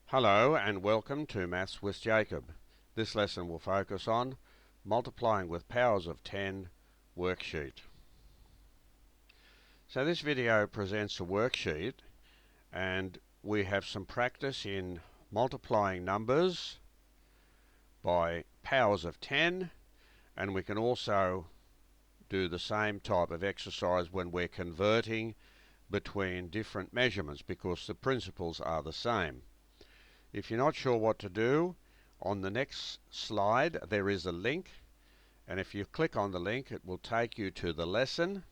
Hello and welcome to Maths with Jacob. This lesson will focus on multiplying with powers of 10 worksheet. So this video presents a worksheet and we have some practice in multiplying numbers by powers of 10, and we can also do the same type of exercise when we're converting between different measurements because the principles are the same. If you're not sure what to do, on the next slide there is a link, and if you click on the link it will take you to the lesson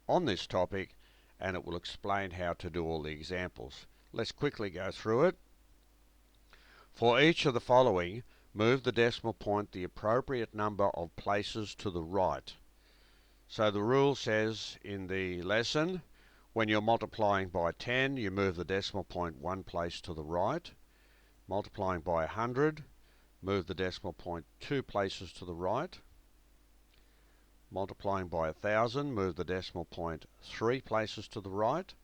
on this topic and it will explain how to do all the examples. Let's quickly go through it. For each of the following, move the decimal point the appropriate number of places to the right. So the rule says in the lesson, when you're multiplying by 10, you move the decimal point one place to the right. Multiplying by 100, move the decimal point 2 places to the right. Multiplying by 1,000, move the decimal point 3 places to the right.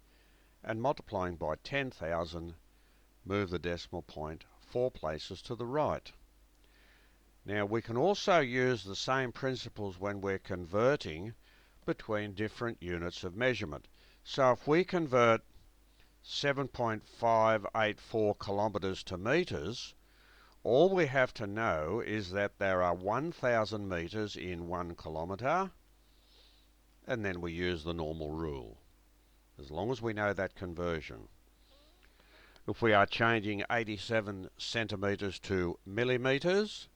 And multiplying by 10,000, move the decimal point 4 places to the right. Now we can also use the same principles when we're converting between different units of measurement. So if we convert 7.584 kilometres to metres, all we have to know is that there are 1,000 metres in 1 kilometre, and then we use the normal rule, as long as we know that conversion. If we are changing 87 centimetres to millimetres,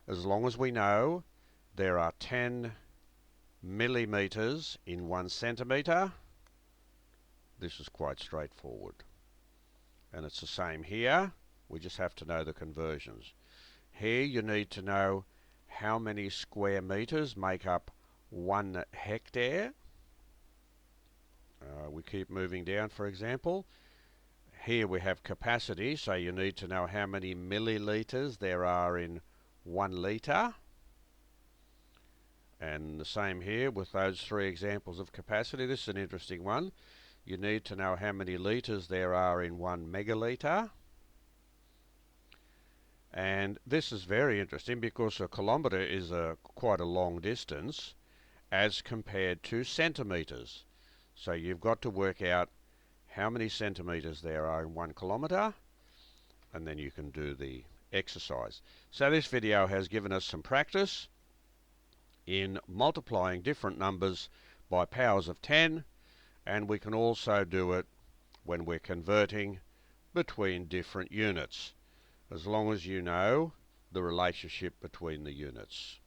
as long as we know there are 10 millimetres in 1 centimetre, this is quite straightforward. And it's the same here. We just have to know the conversions. Here you need to know how many square metres make up 1 hectare. We keep moving down, for example. Here we have capacity, so you need to know how many millilitres there are in 1 litre. And the same here with those three examples of capacity. This is an interesting one. You need to know how many litres there are in 1 megalitre. And this is very interesting because a kilometre is quite a long distance as compared to centimetres. So you've got to work out how many centimetres there are in 1 kilometre, and then you can do the exercise. So this video has given us some practice in multiplying different numbers by powers of 10, and we can also do it when we're converting between different units, as long as you know the relationship between the units.